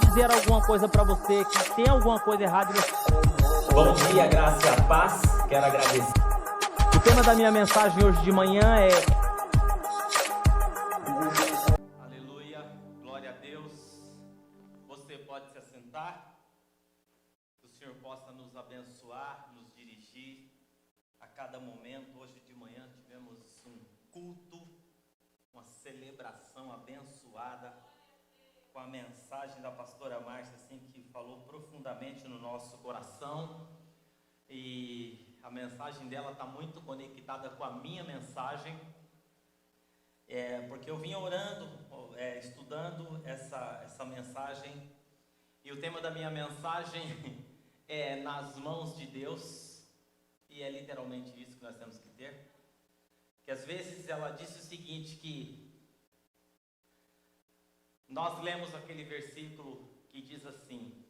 fizeram alguma coisa para você, que tem alguma coisa errada. Bom dia, graça e a paz. Quero agradecer. O tema da minha mensagem hoje de manhã é... Aleluia, glória a Deus. Você pode se assentar. Que o Senhor possa nos abençoar, nos dirigir a cada momento. Hoje de manhã tivemos um culto, uma celebração abençoada, com a mensagem da pastora Márcia, assim, que falou profundamente no nosso coração. E a mensagem dela está muito conectada com a minha mensagem, porque eu vinha orando, estudando essa mensagem, e o tema da minha mensagem é nas mãos de Deus, e é literalmente isso que nós temos que ter. Que às vezes ela disse o seguinte, que nós lemos aquele versículo que diz assim: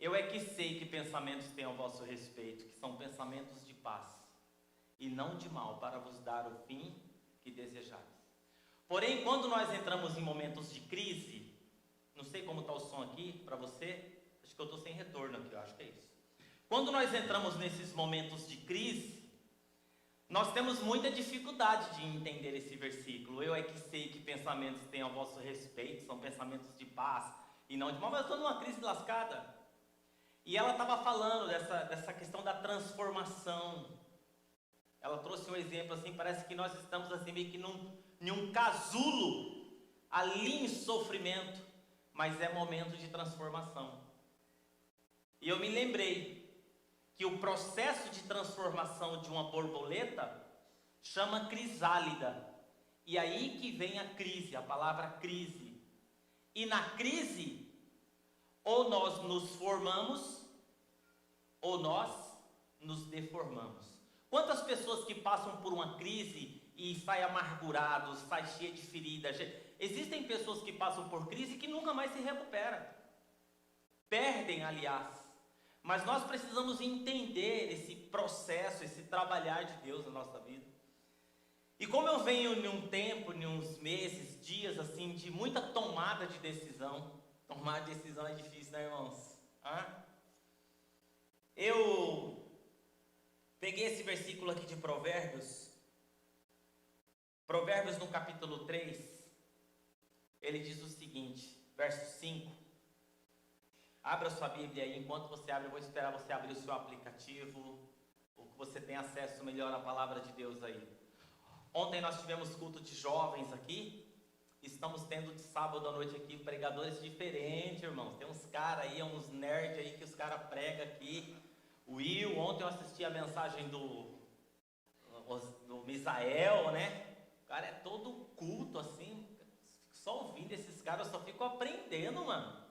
eu é que sei que pensamentos tenho a vosso respeito, que são pensamentos de paz, e não de mal, para vos dar o fim que desejais. Porém, quando nós entramos em momentos de crise, não sei como está o som aqui para você, acho que eu estou sem retorno aqui, eu acho que é isso. Quando nós entramos nesses momentos de crise, nós temos muita dificuldade de entender esse versículo. Eu é que sei que pensamentos tenho a vosso respeito, são pensamentos de paz e não de mal, mas eu estou numa crise lascada. E ela estava falando dessa questão da transformação. Ela trouxe um exemplo assim, parece que nós estamos assim meio que em um casulo, ali em sofrimento, mas é momento de transformação. E eu me lembrei que o processo de transformação de uma borboleta chama crisálida. E aí que vem a crise, a palavra crise. E na crise, ou nós nos formamos, ou nós nos deformamos. Quantas pessoas que passam por uma crise e saem amargurados, saem cheias de feridas? Existem pessoas que passam por crise que nunca mais se recuperam. Perdem, aliás. Mas nós precisamos entender esse processo, esse trabalhar de Deus na nossa vida. E como eu venho em um tempo, em uns meses, dias assim, de muita tomada de decisão. Tomar decisão é difícil, né, irmãos? Eu peguei esse versículo aqui de Provérbios. Provérbios no capítulo 3. Ele diz o seguinte, verso 5. Abra sua Bíblia aí, enquanto você abre, eu vou esperar você abrir o seu aplicativo, ou que você tenha acesso melhor à palavra de Deus aí. Ontem nós tivemos culto de jovens aqui, estamos tendo de sábado à noite aqui pregadores diferentes, irmãos. Tem uns caras aí, uns nerds aí que os caras pregam aqui. O Will, ontem eu assisti a mensagem do Misael, né? O cara é todo culto assim, só ouvindo esses caras, eu só fico aprendendo, mano.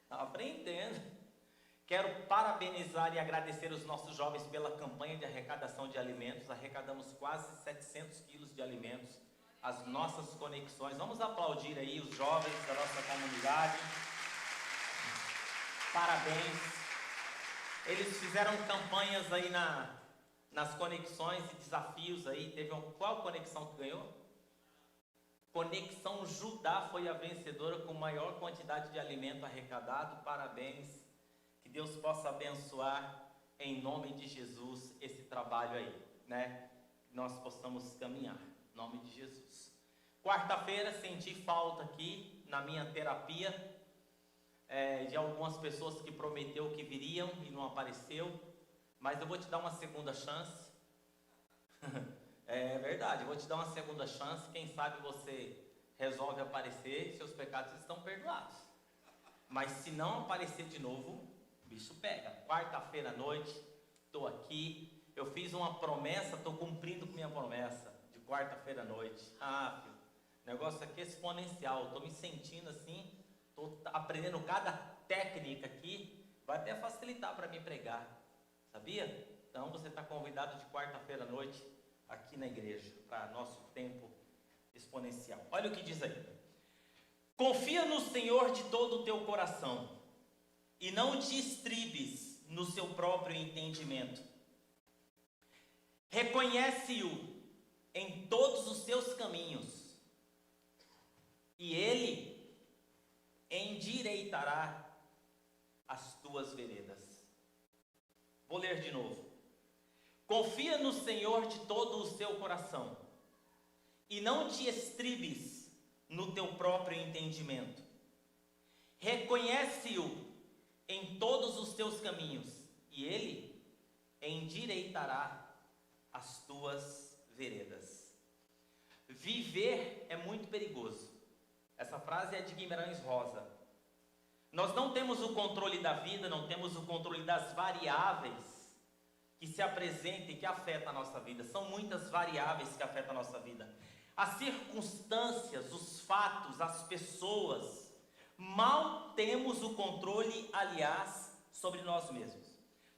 Aprendendo. Quero parabenizar e agradecer os nossos jovens pela campanha de arrecadação de alimentos. Arrecadamos quase 700 quilos de alimentos. As nossas conexões. Vamos aplaudir aí os jovens da nossa comunidade. Parabéns. Eles fizeram campanhas aí nas conexões e desafios aí. Qual conexão que ganhou? Conexão Judá foi a vencedora com maior quantidade de alimento arrecadado. Parabéns. Que Deus possa abençoar em nome de Jesus esse trabalho aí, né? Que nós possamos caminhar em nome de Jesus. Quarta-feira senti falta aqui na minha terapia de algumas pessoas que prometeu que viriam e não apareceu. Mas eu vou te dar uma segunda chance. É verdade, eu vou te dar uma segunda chance. Quem sabe você resolve aparecer, seus pecados estão perdoados. Mas se não aparecer de novo, o bicho pega. Quarta-feira à noite, estou aqui. Eu fiz uma promessa, estou cumprindo com minha promessa de quarta-feira à noite. Filho, o negócio aqui é exponencial. Estou me sentindo assim, estou aprendendo cada técnica aqui. Vai até facilitar para mim pregar, sabia? Então você está convidado de quarta-feira à noite aqui na igreja, para nosso tempo exponencial. Olha o que diz aí. Confia no Senhor de todo o teu coração e não te estribes no seu próprio entendimento. Reconhece-o em todos os seus caminhos e ele endireitará as tuas veredas. Vou ler de novo. Confia no Senhor de todo o seu coração e não te estribes no teu próprio entendimento. Reconhece-o em todos os teus caminhos e ele endireitará as tuas veredas. Viver é muito perigoso. Essa frase é de Guimarães Rosa. Nós não temos o controle da vida, não temos o controle das variáveis que se apresentem e que afetam a nossa vida. São muitas variáveis que afetam a nossa vida. As circunstâncias, os fatos, as pessoas. Mal temos o controle, aliás, sobre nós mesmos.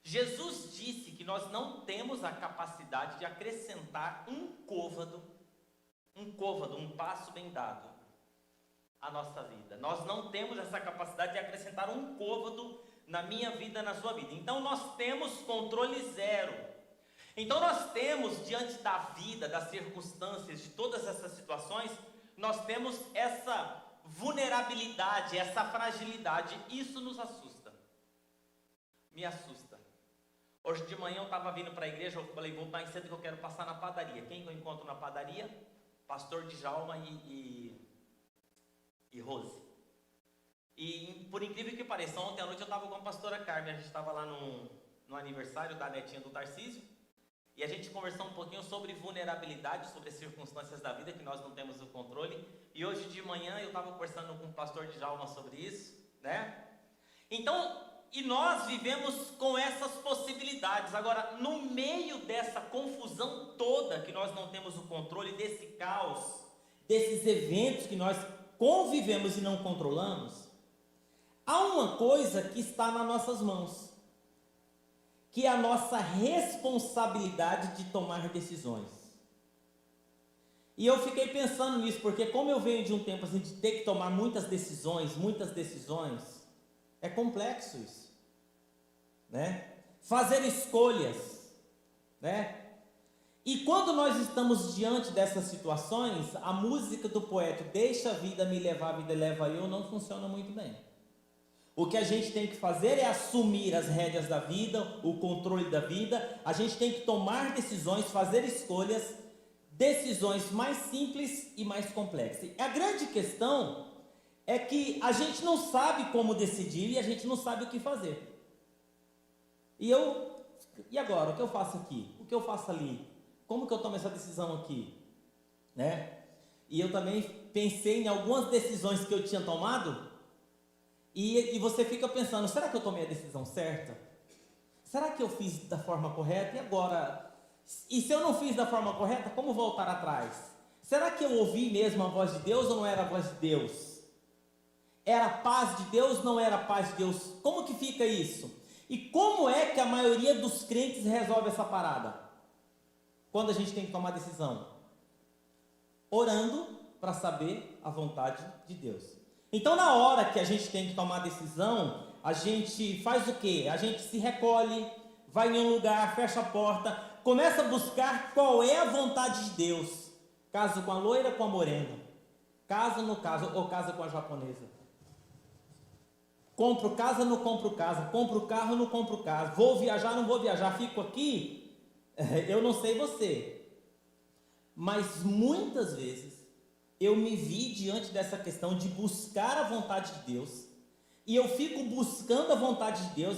Jesus disse que nós não temos a capacidade de acrescentar um côvado, um passo bem dado à nossa vida. Nós não temos essa capacidade de acrescentar um côvado na minha vida, na sua vida. Então nós temos controle zero. Então nós temos, diante da vida, das circunstâncias, de todas essas situações, nós temos essa vulnerabilidade, essa fragilidade. Isso nos assusta. Me assusta. Hoje de manhã eu estava vindo para a igreja, eu falei, vou mais cedo que eu quero passar na padaria. Quem que eu encontro na padaria? Pastor Djalma e Rose. E por incrível que pareça, ontem à noite eu estava com a pastora Carmen, a gente estava lá no aniversário da netinha do Tarcísio, e a gente conversou um pouquinho sobre vulnerabilidade, sobre as circunstâncias da vida que nós não temos o controle, e hoje de manhã eu estava conversando com o pastor Djalma sobre isso, né? Então, e nós vivemos com essas possibilidades. Agora, no meio dessa confusão toda, que nós não temos o controle, desse caos, desses eventos que nós convivemos e não controlamos, há uma coisa que está nas nossas mãos, que é a nossa responsabilidade de tomar decisões. E eu fiquei pensando nisso, porque como eu venho de um tempo assim, de ter que tomar muitas decisões, é complexo isso, né? Fazer escolhas, né? E quando nós estamos diante dessas situações, a música do poeta, deixa a vida me levar, a vida leva eu, não funciona muito bem. O que a gente tem que fazer é assumir as rédeas da vida, o controle da vida. A gente tem que tomar decisões, fazer escolhas, decisões mais simples e mais complexas. E a grande questão é que a gente não sabe como decidir e a gente não sabe o que fazer. E agora? O que eu faço aqui? O que eu faço ali? Como que eu tomo essa decisão aqui? Né? E eu também pensei em algumas decisões que eu tinha tomado. E você fica pensando, será que eu tomei a decisão certa? Será que eu fiz da forma correta? E agora? E se eu não fiz da forma correta, como voltar atrás? Será que eu ouvi mesmo a voz de Deus ou não era a voz de Deus? Era a paz de Deus, não era a paz de Deus? Como que fica isso? E como é que a maioria dos crentes resolve essa parada? Quando a gente tem que tomar decisão? Orando para saber a vontade de Deus. Então, na hora que a gente tem que tomar decisão, a gente faz o quê? A gente se recolhe, vai em um lugar, fecha a porta, começa a buscar qual é a vontade de Deus. Caso com a loira, com a morena. Casa no caso, ou casa com a japonesa. Compro casa, não compro casa. Compro carro, não compro carro. Vou viajar, não vou viajar. Fico aqui. Eu não sei você. Mas muitas vezes eu me vi diante dessa questão de buscar a vontade de Deus, e eu fico buscando a vontade de Deus,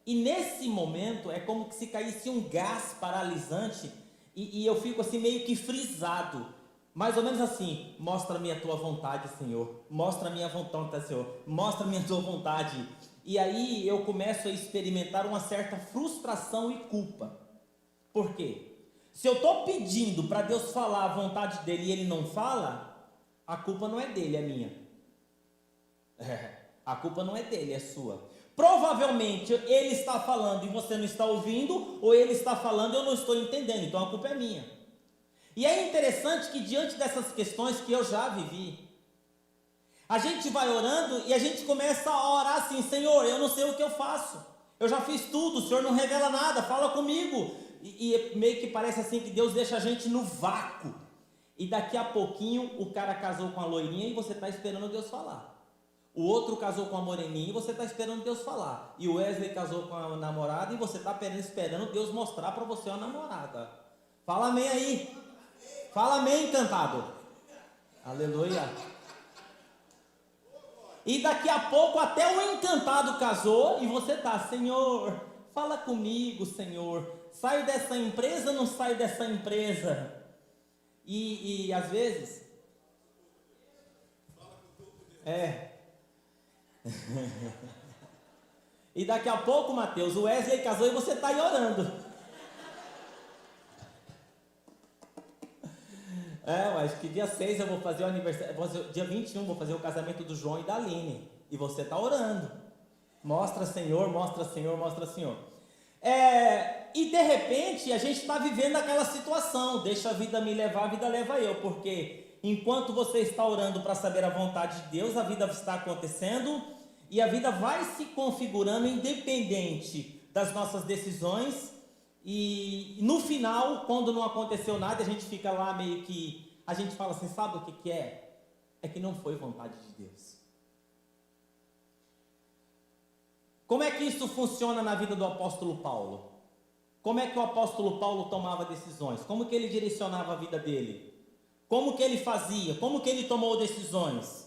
e nesse momento é como que se caísse um gás paralisante, e eu fico assim meio que frisado, mais ou menos assim, mostra-me a tua vontade, Senhor, mostra a minha vontade, Senhor, mostra-me a tua vontade, e aí eu começo a experimentar uma certa frustração e culpa. Por quê? Se eu estou pedindo para Deus falar a vontade dele e ele não fala, a culpa não é dele, é minha. A culpa não é dele, é sua. Provavelmente ele está falando e você não está ouvindo, ou ele está falando e eu não estou entendendo, então a culpa é minha. E é interessante que diante dessas questões que eu já vivi, a gente vai orando e a gente começa a orar assim, Senhor, eu não sei o que eu faço, eu já fiz tudo, o Senhor não revela nada, fala comigo. E meio que parece assim que Deus deixa a gente no vácuo. E daqui a pouquinho o cara casou com a loirinha e você está esperando Deus falar. O outro casou com a moreninha e você está esperando Deus falar. E o Wesley casou com a namorada e você está esperando Deus mostrar para você a namorada. Fala amém aí. Fala amém, encantado. Aleluia. E daqui a pouco até o encantado casou e você está, Senhor, fala comigo, Senhor. Saio dessa empresa ou não saio dessa empresa? E às vezes... E daqui a pouco, Mateus, o Wesley casou e você está aí orando. Mas que dia 6 eu vou fazer o aniversário, dia 21 vou fazer o casamento do João e da Aline. E você está orando. Mostra, Senhor, mostra, Senhor, mostra, Senhor. E de repente a gente está vivendo aquela situação. Deixa a vida me levar, a vida leva eu. Porque enquanto você está orando para saber a vontade de Deus, a vida está acontecendo. E a vida vai se configurando independente das nossas decisões. E no final, quando não aconteceu nada, a gente fica lá meio que... A gente fala assim, sabe o que é? É que não foi vontade de Deus. Como é que isso funciona na vida do apóstolo Paulo? Como é que o apóstolo Paulo tomava decisões? Como que ele direcionava a vida dele? Como que ele fazia? Como que ele tomou decisões?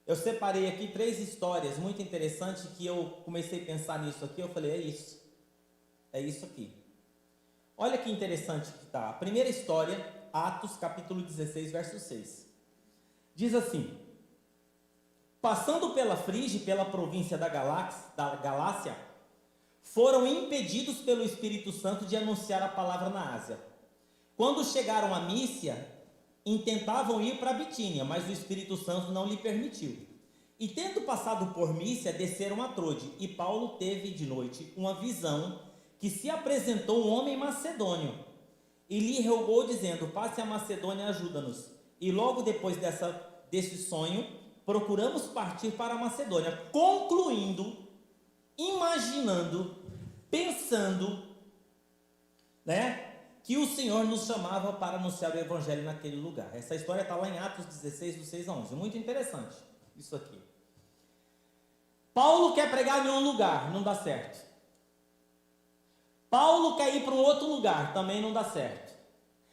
Eu separei aqui 3 histórias muito interessantes que eu comecei a pensar nisso aqui. Eu falei, é isso aqui. Olha que interessante que está. A primeira história, Atos capítulo 16, verso 6. Diz assim: passando pela Frígia e pela província da Galácia, foram impedidos pelo Espírito Santo de anunciar a palavra na Ásia. Quando chegaram a Mísia, intentavam ir para Bitínia, mas o Espírito Santo não lhe permitiu. E tendo passado por Mísia, desceram a Trode, e Paulo teve de noite uma visão que se apresentou um homem macedônio, e lhe rogou dizendo, passe a Macedônia, ajuda-nos. E logo depois desse sonho, procuramos partir para a Macedônia, concluindo, imaginando, pensando, que o Senhor nos chamava para anunciar o Evangelho naquele lugar. Essa história está lá em Atos 16, do 6 a 11. Muito interessante isso aqui. Paulo quer pregar em um lugar, não dá certo. Paulo quer ir para um outro lugar, também não dá certo.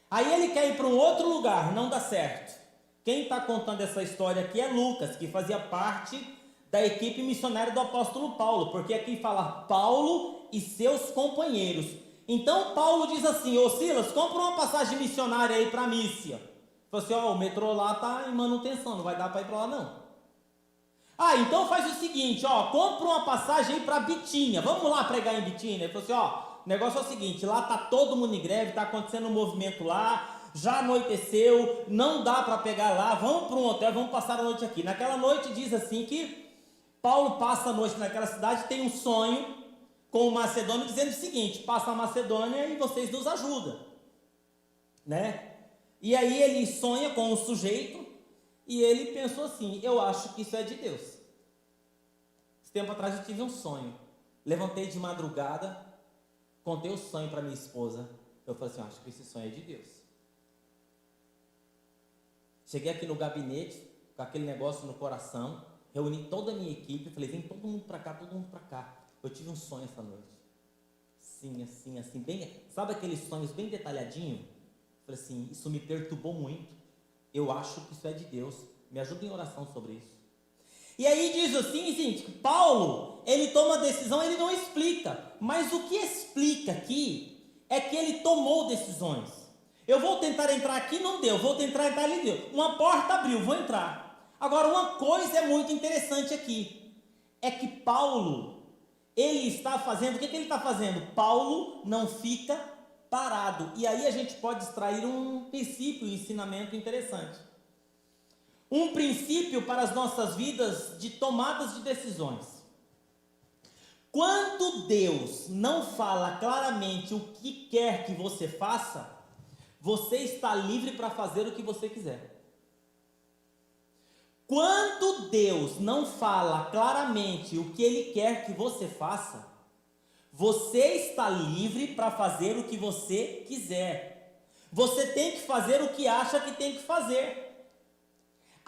Aí ele quer ir para um outro lugar, não dá certo. Quem está contando essa história aqui é Lucas, que fazia parte da equipe missionária do apóstolo Paulo, porque aqui fala Paulo e seus companheiros. Então Paulo diz assim, ô Silas, compra uma passagem missionária aí para Mísia. Falou assim, o metrô lá está em manutenção, não vai dar para ir para lá não. Então faz o seguinte, compra uma passagem aí para Bitínia, vamos lá pregar em Bitínia. Ele falou assim, o negócio é o seguinte, lá está todo mundo em greve, está acontecendo um movimento lá, já anoiteceu, não dá para pegar lá, vamos para um hotel, vamos passar a noite aqui. Naquela noite diz assim que Paulo passa a noite naquela cidade, tem um sonho com o macedônio dizendo o seguinte, passa a Macedônia e vocês nos ajudam. E aí ele sonha com o sujeito e ele pensou assim, eu acho que isso é de Deus. Esse tempo atrás eu tive um sonho, levantei de madrugada, contei o sonho para minha esposa, eu falei assim, acho que esse sonho é de Deus. Cheguei aqui no gabinete, com aquele negócio no coração, reuni toda a minha equipe, falei, vem todo mundo para cá, todo mundo para cá. Eu tive um sonho essa noite, assim, bem, sabe aqueles sonhos bem detalhadinho? Falei assim, isso me perturbou muito, eu acho que isso é de Deus, me ajuda em oração sobre isso. E aí diz assim, gente, que Paulo, ele toma a decisão, ele não explica, mas o que explica aqui é que ele tomou decisões. Eu vou tentar entrar aqui, não deu, vou tentar entrar ali, deu. Uma porta abriu, vou entrar. Agora, uma coisa é muito interessante aqui, é que Paulo, ele está fazendo, o que ele está fazendo? Paulo não fica parado, e aí a gente pode extrair um princípio, um ensinamento interessante. Um princípio para as nossas vidas de tomadas de decisões. Quando Deus não fala claramente o que quer que você faça, você está livre para fazer o que você quiser. Quando Deus não fala claramente o que Ele quer que você faça, você está livre para fazer o que você quiser. Você tem que fazer o que acha que tem que fazer.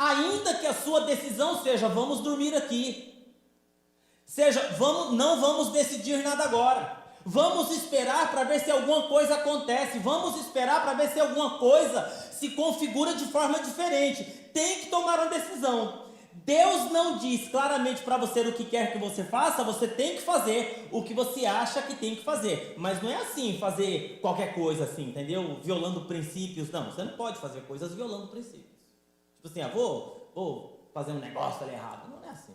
Ainda que a sua decisão seja, vamos dormir aqui. Seja, não vamos decidir nada agora. Vamos esperar para ver se alguma coisa acontece. Vamos esperar para ver se alguma coisa se configura de forma diferente. Tem que tomar uma decisão. Deus não diz claramente para você o que quer que você faça, você tem que fazer o que você acha que tem que fazer. Mas não é assim, fazer qualquer coisa assim, entendeu? Violando princípios. Não, você não pode fazer coisas violando princípios. Tipo assim, vou fazer um negócio ali errado. Não é assim.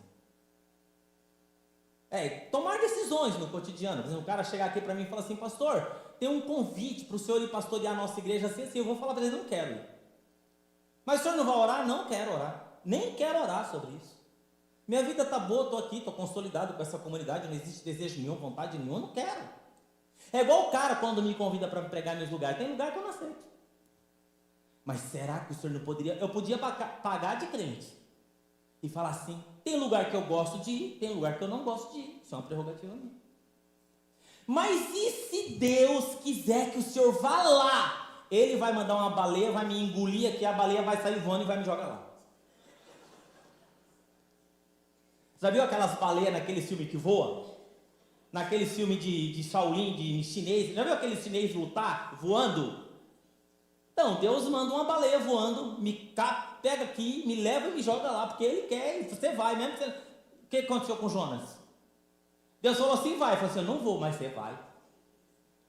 Tomar decisões no cotidiano. Por exemplo, um cara chegar aqui para mim e falar assim, pastor, tem um convite para o senhor ir pastorear a nossa igreja assim, eu vou falar para ele, não quero ir. Mas o senhor não vai orar? Não quero orar. Nem quero orar sobre isso. Minha vida está boa, estou aqui, estou consolidado com essa comunidade, não existe desejo nenhum, vontade nenhuma, não quero. É igual o cara quando me convida para me pregar nos lugares, tem lugar que eu não aceito. Mas será que o senhor não poderia? Eu podia pagar de crente e falar assim, tem lugar que eu gosto de ir, tem lugar que eu não gosto de ir. Isso é uma prerrogativa minha. Mas e se Deus quiser que o senhor vá lá? Ele vai mandar uma baleia, vai me engolir aqui, a baleia vai sair voando e vai me jogar lá. Já viu aquelas baleias naquele filme que voa? Naquele filme de Shaolin, de chinês. Já viu aquele chinês lutar, voando? Então, Deus manda uma baleia voando, pega aqui, me leva e me joga lá, porque Ele quer, e você vai mesmo. O que aconteceu com Jonas? Deus falou assim, vai. Ele falou assim, eu não vou, mas você vai.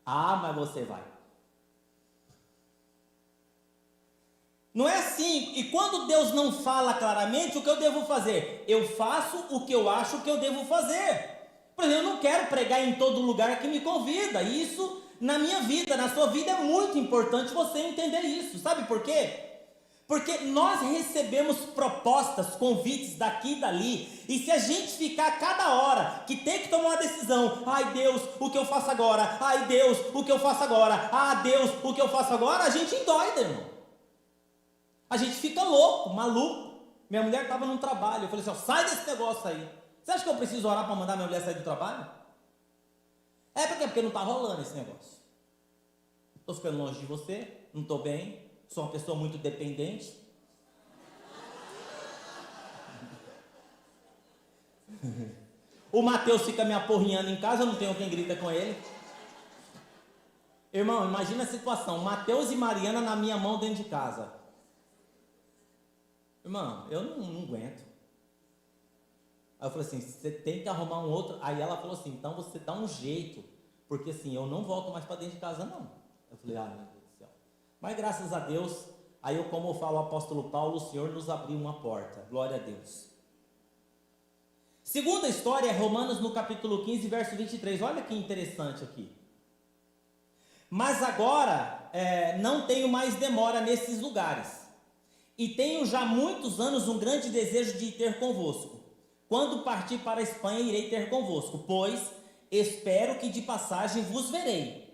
Ah, mas você vai. Não é assim. E quando Deus não fala claramente, o que eu devo fazer? Eu faço o que eu acho que eu devo fazer. Por exemplo, eu não quero pregar em todo lugar que me convida. Isso, na minha vida, na sua vida, é muito importante você entender isso. Sabe por quê? Porque nós recebemos propostas, convites daqui e dali, e se a gente ficar a cada hora que tem que tomar uma decisão, ai Deus, o que eu faço agora? Ai Deus, o que eu faço agora? Ah Deus, o que eu faço agora? A gente endoida, irmão. A gente fica louco, maluco. Minha mulher estava num trabalho, eu falei assim, sai desse negócio aí. Você acha que eu preciso orar para mandar minha mulher sair do trabalho? Porque não está rolando esse negócio. Estou ficando longe de você, não estou bem, sou uma pessoa muito dependente. O Mateus fica me aporrinhando em casa, eu não tenho quem grita com ele. Irmão, imagina a situação, Mateus e Mariana na minha mão dentro de casa. Irmão, eu não aguento. Aí eu falei assim, você tem que arrumar um outro. Aí ela falou assim, então você dá um jeito, porque assim, eu não volto mais para dentro de casa não. Eu falei, meu Deus do céu. Mas graças a Deus, aí como fala o apóstolo Paulo, o Senhor nos abriu uma porta. Glória a Deus. Segunda história é Romanos no capítulo 15, verso 23. Olha que interessante aqui. Mas agora, não tenho mais demora nesses lugares. E tenho já muitos anos um grande desejo de ir ter convosco. Quando partir para a Espanha, irei ter convosco, pois espero que de passagem vos verei,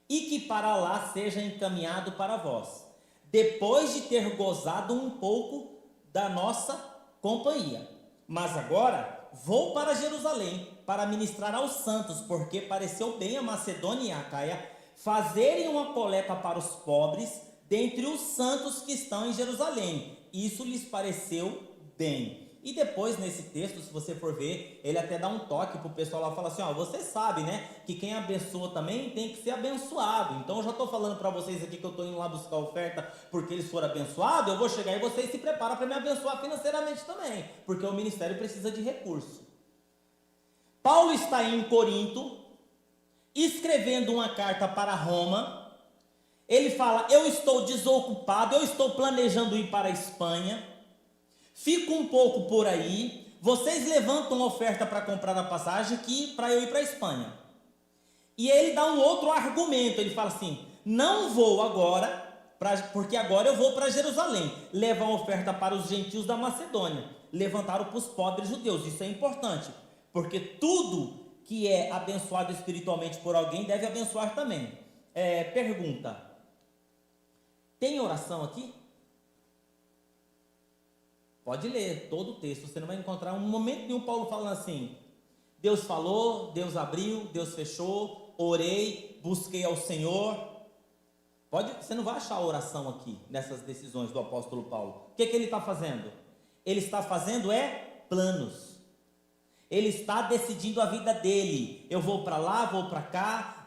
e que para lá seja encaminhado para vós, depois de ter gozado um pouco da nossa companhia. Mas agora vou para Jerusalém, para ministrar aos santos, porque pareceu bem a Macedônia e a Acaia fazerem uma coleta para os pobres, dentre os santos que estão em Jerusalém. Isso lhes pareceu bem. E depois, nesse texto, se você for ver, ele até dá um toque para o pessoal lá, fala assim, você sabe, né, que quem abençoa também tem que ser abençoado. Então, eu já estou falando para vocês aqui que eu estou indo lá buscar oferta porque eles foram abençoados, eu vou chegar e vocês se preparam para me abençoar financeiramente também, porque o ministério precisa de recurso. Paulo está em Corinto, escrevendo uma carta para Roma. Ele fala, eu estou desocupado, eu estou planejando ir para a Espanha, fico um pouco por aí, vocês levantam oferta para comprar a passagem para eu ir para a Espanha. E ele dá um outro argumento, ele fala assim, não vou agora, porque agora eu vou para Jerusalém, levar oferta para os gentios da Macedônia, levantaram para os pobres judeus, isso é importante, porque tudo que é abençoado espiritualmente por alguém deve abençoar também. Pergunta, tem oração aqui? Pode ler todo o texto, você não vai encontrar um momento nenhum Paulo falando assim, Deus falou, Deus abriu, Deus fechou, orei, busquei ao Senhor. Você não vai achar oração aqui, nessas decisões do apóstolo Paulo. O que ele está fazendo? Ele está fazendo planos. Ele está decidindo a vida dele. Eu vou para lá, vou para cá,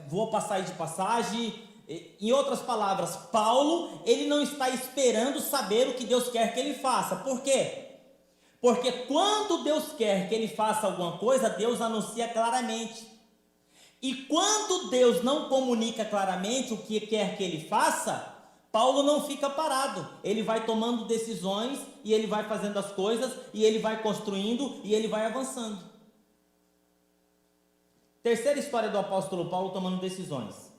vou sair de passagem. Em outras palavras, Paulo, ele não está esperando saber o que Deus quer que ele faça. Por quê? Porque quando Deus quer que ele faça alguma coisa, Deus anuncia claramente. E quando Deus não comunica claramente o que quer que ele faça, Paulo não fica parado. Ele vai tomando decisões e ele vai fazendo as coisas e ele vai construindo e ele vai avançando. Terceira história do apóstolo Paulo tomando decisões.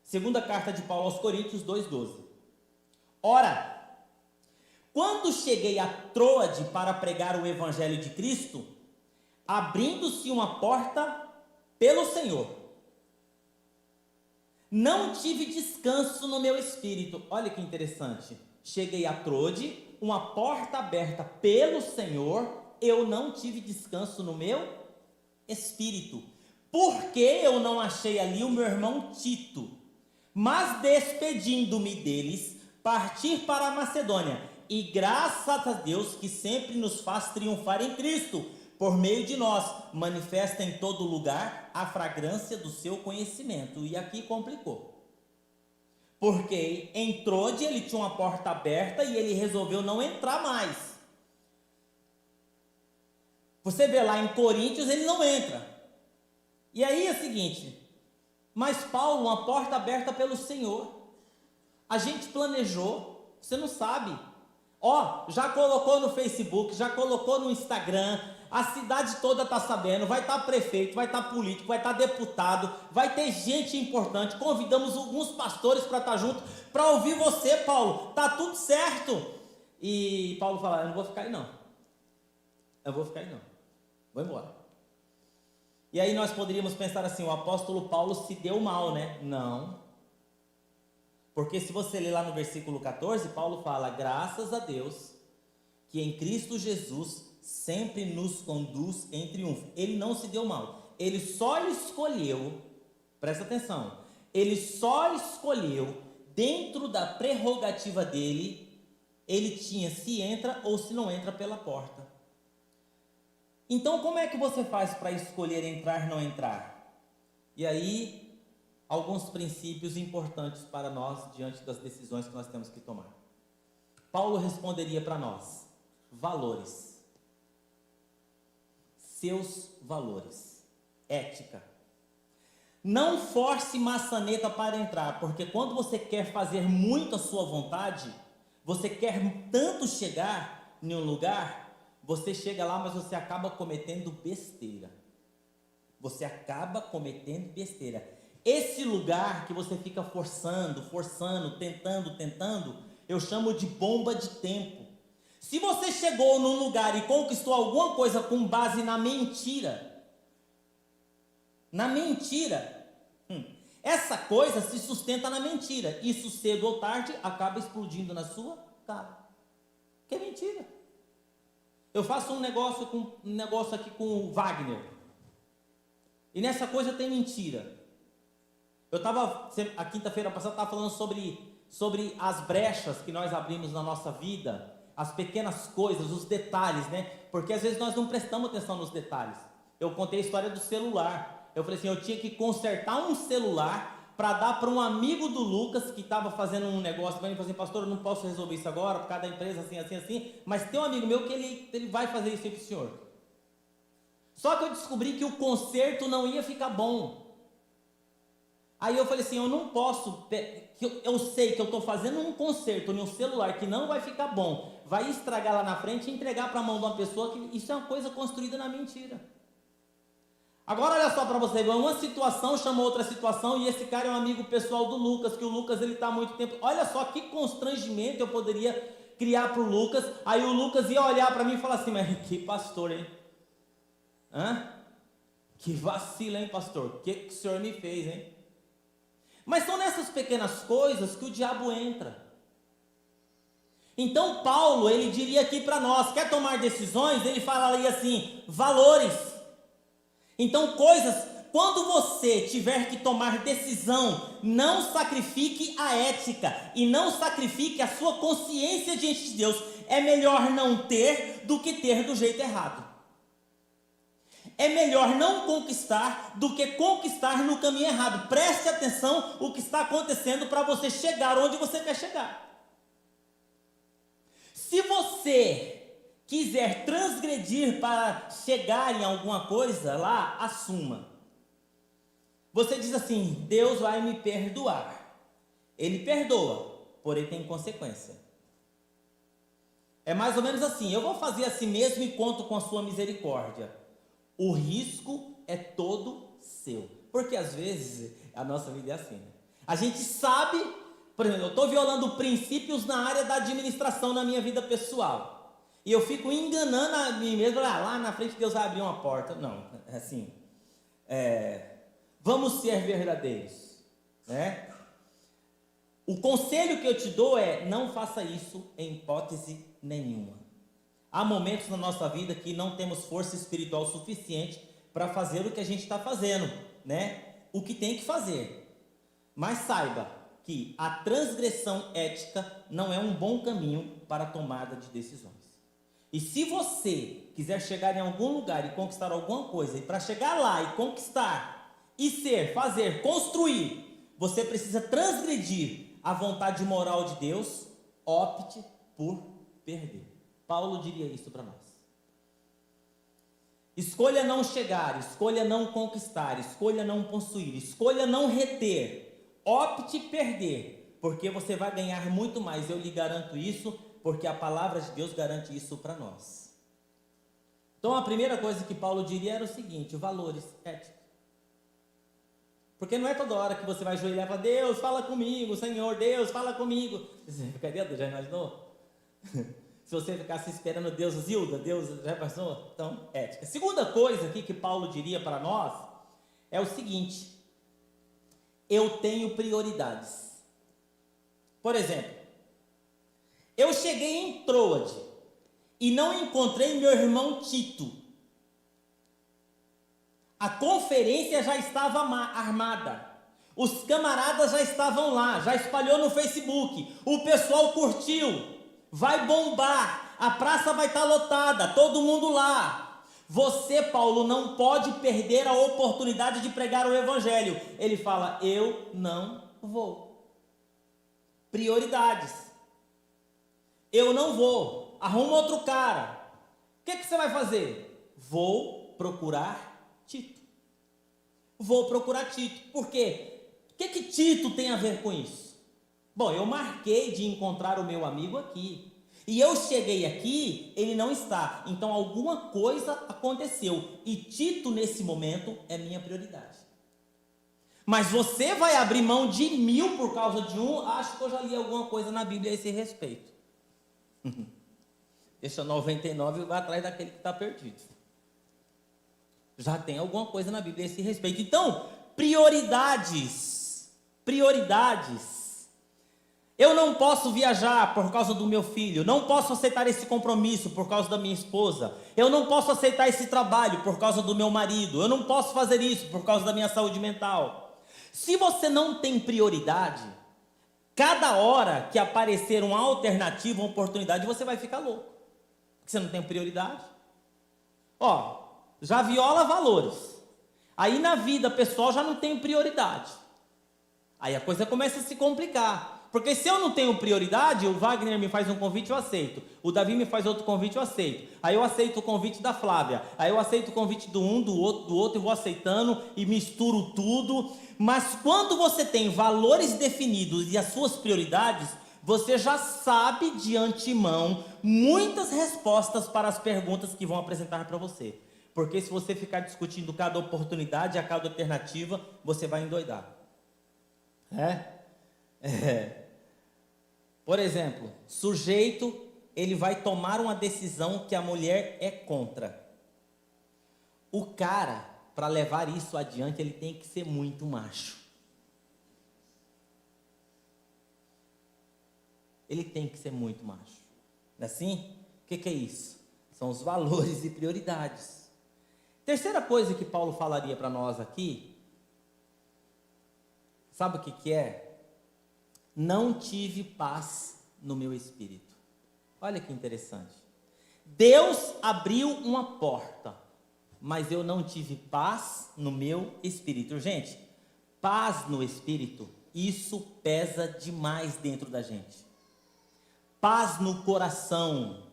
Segunda carta de Paulo aos Coríntios 2:12. Ora, quando cheguei a Troade para pregar o evangelho de Cristo, abrindo-se uma porta pelo Senhor, não tive descanso no meu espírito. Olha que interessante. Cheguei a Troade, uma porta aberta pelo Senhor, eu não tive descanso no meu espírito. Porque eu não achei ali o meu irmão Tito, mas despedindo-me deles, parti para a Macedônia. E graças a Deus que sempre nos faz triunfar em Cristo, por meio de nós, manifesta em todo lugar a fragrância do seu conhecimento. E aqui complicou. Porque em Troade ele tinha uma porta aberta e ele resolveu não entrar mais. Você vê lá em Coríntios, ele não entra. E aí é o seguinte, mas Paulo, uma porta aberta pelo Senhor. A gente planejou, você não sabe. Já colocou no Facebook, já colocou no Instagram, a cidade toda está sabendo, vai estar prefeito, vai estar político, vai estar deputado, vai ter gente importante, convidamos alguns pastores para estar junto, para ouvir você, Paulo, está tudo certo. E Paulo fala, eu não vou ficar aí não, vou embora. E aí nós poderíamos pensar assim, o apóstolo Paulo se deu mal, né? Não. Porque se você ler lá no versículo 14, Paulo fala, graças a Deus, que em Cristo Jesus sempre nos conduz em triunfo. Ele não se deu mal, ele só escolheu, presta atenção, ele só escolheu, dentro da prerrogativa dele, ele tinha se entra ou se não entra pela porta. Então como é que você faz para escolher entrar ou não entrar? E aí, alguns princípios importantes para nós diante das decisões que nós temos que tomar. Paulo responderia para nós, valores. Seus valores. Ética. Não force maçaneta para entrar, porque quando você quer fazer muito a sua vontade, você quer tanto chegar em um lugar, você chega lá, mas você acaba cometendo besteira. Esse lugar que você fica forçando, tentando, eu chamo de bomba de tempo. Se você chegou num lugar e conquistou alguma coisa com base na mentira, essa coisa se sustenta na mentira. Isso cedo ou tarde acaba explodindo na sua cara. Que é mentira. Eu faço um negócio aqui com o Wagner. E nessa coisa tem mentira. A quinta-feira passada, estava falando sobre as brechas que nós abrimos na nossa vida, as pequenas coisas, os detalhes, né? Porque às vezes nós não prestamos atenção nos detalhes. Eu contei a história do celular. Eu falei assim, eu tinha que consertar um celular para dar para um amigo do Lucas que estava fazendo um negócio, ele falou assim, pastor, eu não posso resolver isso agora, por causa da empresa, assim, mas tem um amigo meu que ele vai fazer isso aí para o senhor. Só que eu descobri que o conserto não ia ficar bom. Aí eu falei assim, eu não posso, eu sei que eu estou fazendo um conserto no celular que não vai ficar bom, vai estragar lá na frente e entregar para a mão de uma pessoa que isso é uma coisa construída na mentira. Agora olha só para você ver, uma situação chamou outra situação e esse cara é um amigo pessoal do Lucas, que o Lucas ele está há muito tempo, olha só que constrangimento eu poderia criar para o Lucas, aí o Lucas ia olhar para mim e falar assim, mas que pastor, hein? Que vacila, hein, pastor? O que o senhor me fez, hein? Mas são nessas pequenas coisas que o diabo entra. Então Paulo, ele diria aqui para nós, quer tomar decisões? Ele falaria assim, valores. Então quando você tiver que tomar decisão, não sacrifique a ética e não sacrifique a sua consciência diante de Deus. É melhor não ter do que ter do jeito errado. É melhor não conquistar do que conquistar no caminho errado. Preste atenção o que está acontecendo para você chegar onde você quer chegar. Se você quiser transgredir para chegar em alguma coisa lá, assuma. Você diz assim: Deus vai me perdoar. Ele perdoa, porém tem consequência. É mais ou menos assim: eu vou fazer assim mesmo e conto com a sua misericórdia. O risco é todo seu. Porque às vezes a nossa vida é assim, né? A gente sabe, por exemplo, eu estou violando princípios na área da administração na minha vida pessoal. E eu fico enganando a mim mesmo, lá na frente Deus vai abrir uma porta. Não, assim, vamos ser verdadeiros, né? O conselho que eu te dou é: não faça isso em hipótese nenhuma. Há momentos na nossa vida que não temos força espiritual suficiente para fazer o que a gente está fazendo, né? O que tem que fazer. Mas saiba que a transgressão ética não é um bom caminho para a tomada de decisões. E se você quiser chegar em algum lugar e conquistar alguma coisa, e para chegar lá e conquistar, e ser, fazer, construir, você precisa transgredir a vontade moral de Deus, opte por perder. Paulo diria isso para nós. Escolha não chegar, escolha não conquistar, escolha não possuir, escolha não reter, opte perder, porque você vai ganhar muito mais, eu lhe garanto isso, porque a palavra de Deus garante isso para nós. Então a primeira coisa que Paulo diria era o seguinte: valores éticos. Porque não é toda hora que você vai ajoelhar para Deus, fala comigo, Senhor, Deus, fala comigo. Você ficaria, já imaginou? Se você ficasse esperando Deus, Zilda, Deus já passou? Então, ética. Segunda coisa aqui que Paulo diria para nós é o seguinte: eu tenho prioridades. Por exemplo, eu cheguei em Troade e não encontrei meu irmão Tito. A conferência já estava armada. Os camaradas já estavam lá, já espalhou no Facebook. O pessoal curtiu. Vai bombar. A praça vai estar lotada, todo mundo lá. Você, Paulo, não pode perder a oportunidade de pregar o evangelho. Ele fala: eu não vou. Prioridades. Eu não vou. Arruma outro cara. O que você vai fazer? Vou procurar Tito. Vou procurar Tito. Por quê? O que Tito tem a ver com isso? Bom, eu marquei de encontrar o meu amigo aqui. E eu cheguei aqui, ele não está. Então alguma coisa aconteceu. E Tito, nesse momento, é minha prioridade. Mas você vai abrir mão de 1000 por causa de um? Acho que eu já li alguma coisa na Bíblia a esse respeito. Deixa 99 e vai atrás daquele que está perdido. Já tem alguma coisa na Bíblia a esse respeito. Então, prioridades. Prioridades. Eu não posso viajar por causa do meu filho. Não posso aceitar esse compromisso por causa da minha esposa. Eu não posso aceitar esse trabalho por causa do meu marido. Eu não posso fazer isso por causa da minha saúde mental. Se você não tem prioridade, cada hora que aparecer uma alternativa, uma oportunidade, você vai ficar louco. Porque você não tem prioridade. Já viola valores. Aí na vida pessoal já não tem prioridade. Aí a coisa começa a se complicar. Porque se eu não tenho prioridade, o Wagner me faz um convite, eu aceito. O Davi me faz outro convite, eu aceito. Aí eu aceito o convite da Flávia. Aí eu aceito o convite do um, do outro, e vou aceitando e misturo tudo. Mas quando você tem valores definidos e as suas prioridades, você já sabe de antemão muitas respostas para as perguntas que vão apresentar para você. Porque se você ficar discutindo cada oportunidade, a cada alternativa, você vai endoidar. Por exemplo, sujeito, ele vai tomar uma decisão que a mulher é contra. O cara, para levar isso adiante, ele tem que ser muito macho. Ele tem que ser muito macho. Não é assim? O que é isso? São os valores e prioridades. Terceira coisa que Paulo falaria para nós aqui, sabe o que é? Não tive paz no meu espírito. Olha que interessante. Deus abriu uma porta, mas eu não tive paz no meu espírito. Gente, paz no espírito, isso pesa demais dentro da gente. Paz no coração.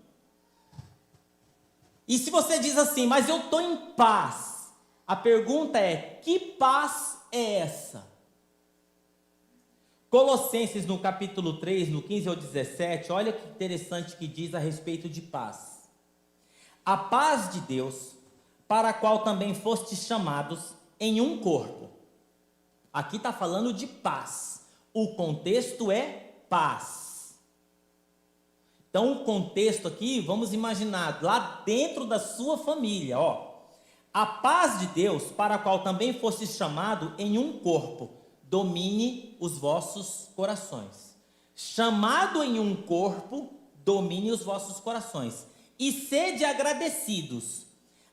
E se você diz assim, mas eu estou em paz, a pergunta é, que paz é essa? Colossenses no capítulo 3, no 15 ao 17, olha que interessante que diz a respeito de paz. A paz de Deus, para a qual também fostes chamados em um corpo. Aqui está falando de paz. O contexto é paz. Então, o contexto aqui, vamos imaginar, lá dentro da sua família, ó. A paz de Deus, para a qual também fostes chamado em um corpo, domine os vossos corações. Chamado em um corpo, domine os vossos corações. E sede agradecidos.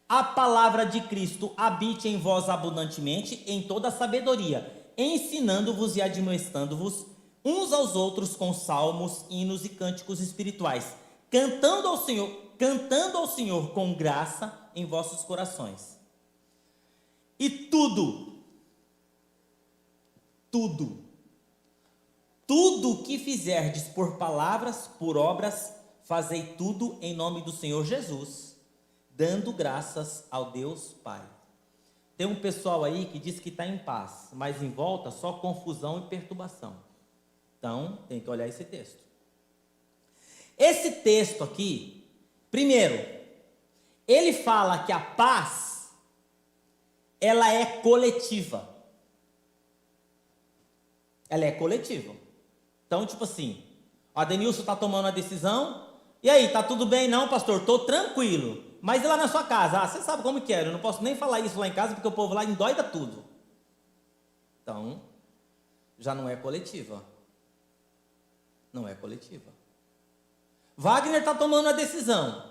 A palavra de Cristo habite em vós abundantemente, em toda a sabedoria, ensinando-vos e admoestando-vos uns aos outros com salmos, hinos e cânticos espirituais, cantando ao Senhor com graça em vossos corações. E tudo que fizerdes por palavras, por obras, fazei tudo em nome do Senhor Jesus, dando graças ao Deus Pai. Tem um pessoal aí que diz que está em paz, mas em volta só confusão e perturbação. Então, tem que olhar esse texto. Esse texto aqui, primeiro, ele fala que a paz, ela é coletiva. Ela é coletiva. Então, tipo assim, o Adenilson está tomando a decisão, e aí, tá tudo bem não, pastor? Estou tranquilo. Mas e lá na sua casa? Você sabe como que é, eu não posso nem falar isso lá em casa, porque o povo lá endoida tudo. Então, já não é coletiva. Não é coletiva. Wagner está tomando a decisão.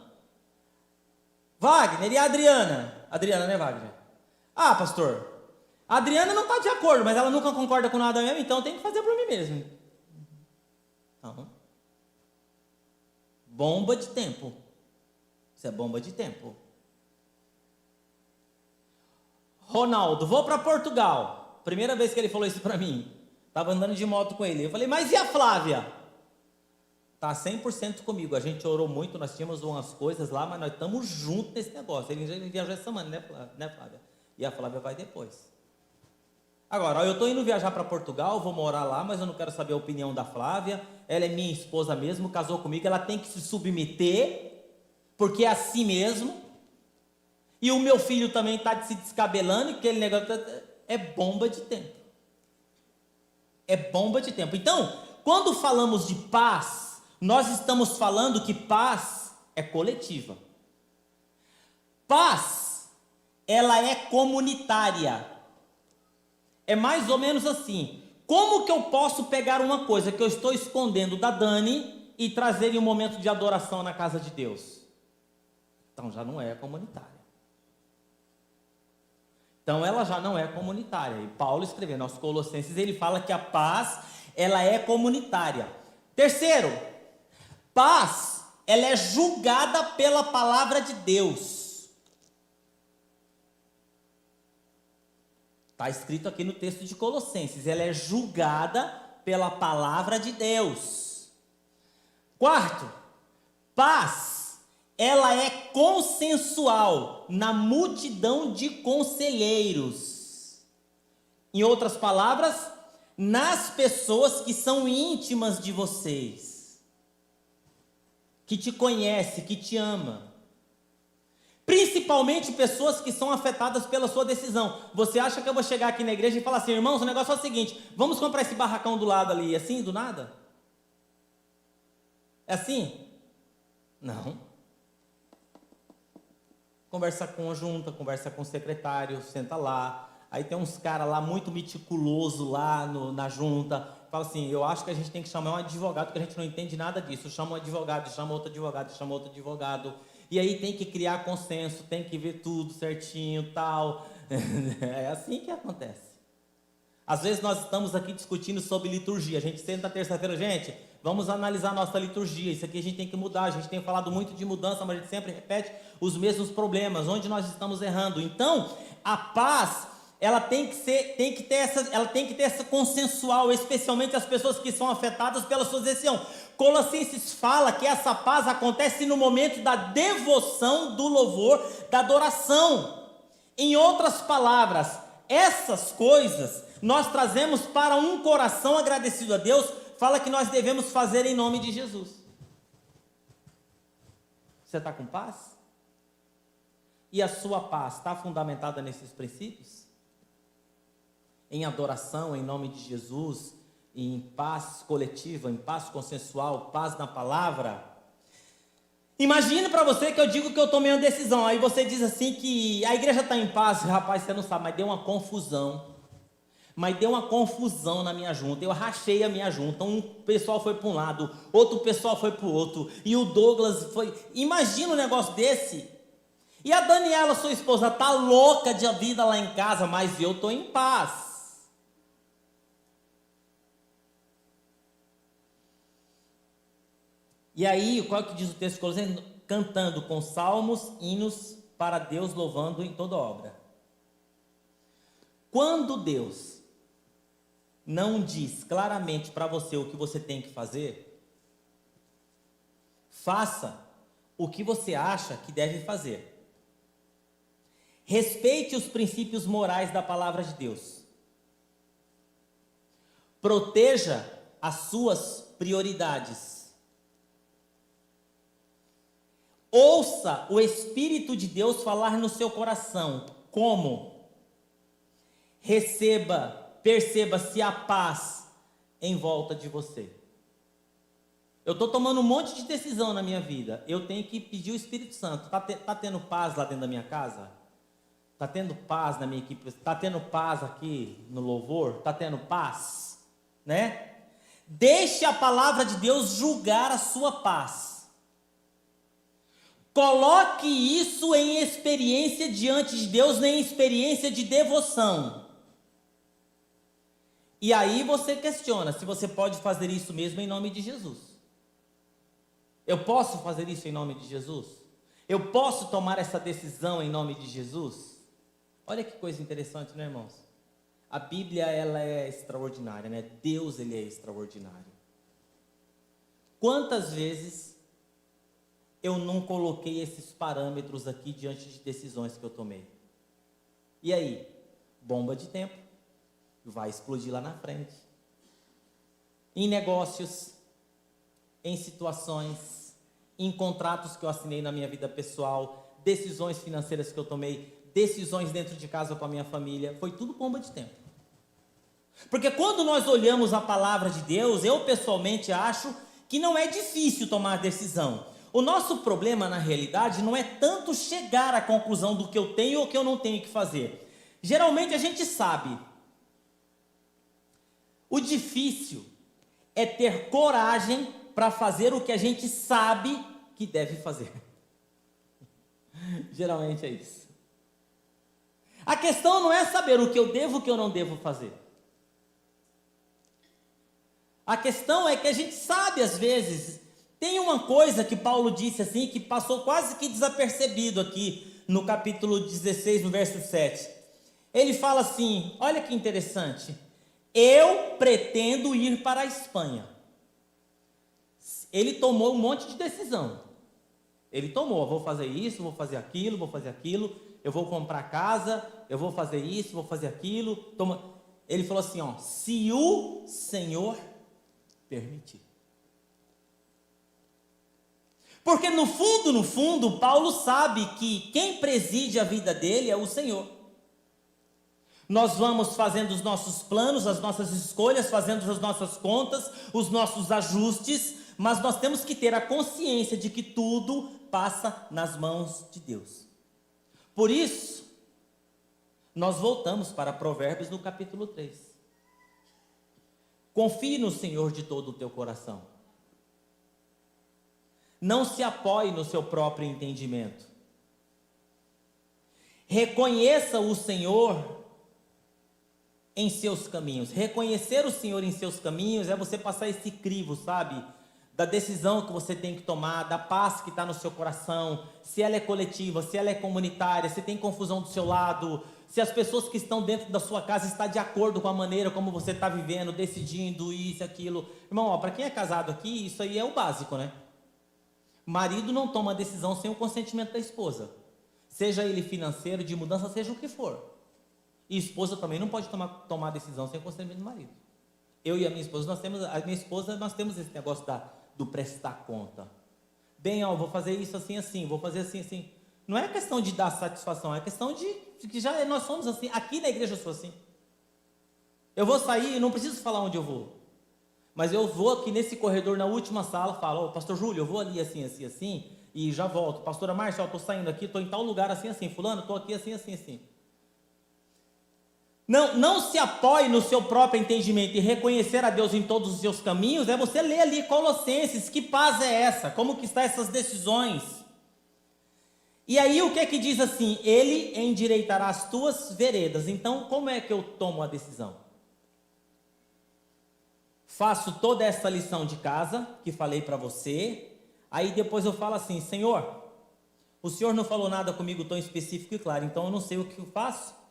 Wagner e a Adriana. Adriana, né, Wagner? Ah, pastor, a Adriana não está de acordo, mas ela nunca concorda com nada mesmo, então eu tenho que fazer por mim mesmo. Então, bomba de tempo. Isso é bomba de tempo. Ronaldo, vou para Portugal. Primeira vez que ele falou isso para mim. Estava andando de moto com ele. Eu falei, mas e a Flávia? Está 100% comigo. A gente orou muito, nós tínhamos umas coisas lá, mas nós estamos juntos nesse negócio. Ele viajou essa semana, né, Flávia? E a Flávia vai depois. Agora, eu estou indo viajar para Portugal, vou morar lá, mas eu não quero saber a opinião da Flávia. Ela é minha esposa mesmo, casou comigo, ela tem que se submeter, porque é assim mesmo. E o meu filho também está se descabelando, e aquele negócio é bomba de tempo. É bomba de tempo. Então, quando falamos de paz, nós estamos falando que paz é coletiva. Paz, ela é comunitária. É mais ou menos assim. Como que eu posso pegar uma coisa que eu estou escondendo da Dani e trazer em um momento de adoração na casa de Deus? Então já não é comunitária. Então ela já não é comunitária. E Paulo escrevendo aos Colossenses, ele fala que a paz, ela é comunitária. Terceiro, paz, ela é julgada pela palavra de Deus. Está escrito aqui no texto de Colossenses, ela é julgada pela palavra de Deus. Quarto, paz, ela é consensual na multidão de conselheiros. Em outras palavras, nas pessoas que são íntimas de vocês, que te conhece, que te ama. Principalmente pessoas que são afetadas pela sua decisão. Você acha que eu vou chegar aqui na igreja e falar assim, irmãos, o negócio é o seguinte, vamos comprar esse barracão do lado ali, assim, do nada? É assim? Não. Conversa com a junta, conversa com o secretário, senta lá. Aí tem uns caras lá muito meticuloso lá na junta. Fala assim, eu acho que a gente tem que chamar um advogado, porque a gente não entende nada disso. Chama um advogado, chama outro advogado, chama outro advogado. E aí tem que criar consenso, tem que ver tudo certinho, tal. É assim que acontece. Às vezes nós estamos aqui discutindo sobre liturgia. A gente senta na terça-feira, gente, vamos analisar a nossa liturgia. Isso aqui a gente tem que mudar. A gente tem falado muito de mudança, mas a gente sempre repete os mesmos problemas, onde nós estamos errando. Então, a paz, ela tem que ter essa consensual, especialmente as pessoas que são afetadas pela sua decisão. Colossenses fala que essa paz acontece no momento da devoção, do louvor, da adoração. Em outras palavras, essas coisas nós trazemos para um coração agradecido a Deus, fala que nós devemos fazer em nome de Jesus. Você está com paz? E a sua paz está fundamentada nesses princípios? Em adoração, em nome de Jesus, em paz coletiva, em paz consensual, paz na palavra? Imagine para você que eu digo que eu tomei uma decisão, aí você diz assim que a igreja está em paz. Rapaz, você não sabe, mas deu uma confusão. Mas deu uma confusão na minha junta, eu rachei a minha junta, um pessoal foi para um lado, outro pessoal foi para o outro, e o Douglas foi... Imagina um negócio desse. E a Daniela, sua esposa, está louca de vida lá em casa, mas eu estou em paz. E aí, qual é que diz o texto de Colossenses? Cantando com salmos, hinos para Deus, louvando em toda obra. Quando Deus não diz claramente para você o que você tem que fazer, faça o que você acha que deve fazer. Respeite os princípios morais da palavra de Deus. Proteja as suas prioridades. Ouça o Espírito de Deus falar no seu coração. Como? Perceba-se a paz em volta de você. Eu estou tomando um monte de decisão na minha vida. Eu tenho que pedir o Espírito Santo. Está tendo paz lá dentro da minha casa? Está tendo paz na minha equipe? Está tendo paz aqui no louvor? Está tendo paz? Né? Deixe a palavra de Deus julgar a sua paz. Coloque isso em experiência diante de Deus, em experiência de devoção. E aí você questiona se você pode fazer isso mesmo em nome de Jesus. Eu posso fazer isso em nome de Jesus? Eu posso tomar essa decisão em nome de Jesus? Olha que coisa interessante, né, irmãos? A Bíblia, ela é extraordinária, né? Deus, ele é extraordinário. Quantas vezes eu não coloquei esses parâmetros aqui diante de decisões que eu tomei? E aí? Bomba de tempo. Vai explodir lá na frente. Em negócios, em situações, em contratos que eu assinei na minha vida pessoal, decisões financeiras que eu tomei, decisões dentro de casa com a minha família, foi tudo bomba de tempo. Porque quando nós olhamos a palavra de Deus, eu pessoalmente acho que não é difícil tomar decisão. O nosso problema, na realidade, não é tanto chegar à conclusão do que eu tenho ou que eu não tenho que fazer. Geralmente a gente sabe. O difícil é ter coragem para fazer o que a gente sabe que deve fazer. Geralmente é isso. A questão não é saber o que eu devo e o que eu não devo fazer. A questão é que a gente sabe, às vezes, tem uma coisa que Paulo disse assim, que passou quase que desapercebido aqui no capítulo 16, no verso 7. Ele fala assim, olha que interessante, eu pretendo ir para a Espanha. Ele tomou um monte de decisão. Ele tomou, vou fazer isso, vou fazer aquilo, eu vou comprar casa, eu vou fazer isso, vou fazer aquilo. Ele falou assim, ó, se o Senhor permitir. Porque no fundo, Paulo sabe que quem preside a vida dele é o Senhor. Nós vamos fazendo os nossos planos, as nossas escolhas, fazendo as nossas contas, os nossos ajustes, mas nós temos que ter a consciência de que tudo passa nas mãos de Deus. Por isso, nós voltamos para Provérbios no capítulo 3. Confie no Senhor de todo o teu coração. Não se apoie no seu próprio entendimento. Reconheça o Senhor em seus caminhos. Reconhecer o Senhor em seus caminhos é você passar esse crivo, sabe? Da decisão que você tem que tomar, da paz que está no seu coração, se ela é coletiva, se ela é comunitária, se tem confusão do seu lado, se as pessoas que estão dentro da sua casa estão de acordo com a maneira como você está vivendo, decidindo isso, aquilo. Irmão, para quem é casado aqui, isso aí é o básico, né? Marido não toma decisão sem o consentimento da esposa. Seja ele financeiro, de mudança, seja o que for. E esposa também não pode tomar decisão sem o consentimento do marido. Eu e a minha esposa, nós temos esse negócio do prestar conta. Bem, vou fazer isso assim, assim, vou fazer assim, assim. Não é questão de dar satisfação, é questão de que já nós somos assim. Aqui na igreja eu sou assim. Eu vou sair e não preciso falar onde eu vou. Mas eu vou aqui nesse corredor, na última sala, falo, pastor Júlio, eu vou ali assim, assim, assim, e já volto. Pastora Márcia, eu estou saindo aqui, estou em tal lugar assim, assim. Fulano, estou aqui assim, assim, assim. Não se apoie no seu próprio entendimento e reconhecer a Deus em todos os seus caminhos, é você ler ali Colossenses, que paz é essa? Como que estão essas decisões? E aí o que é que diz assim? Ele endireitará as tuas veredas. Então, como é que eu tomo a decisão? Faço toda essa lição de casa, que falei para você, aí depois eu falo assim, Senhor, o Senhor não falou nada comigo tão específico e claro, então eu não sei o que eu faço.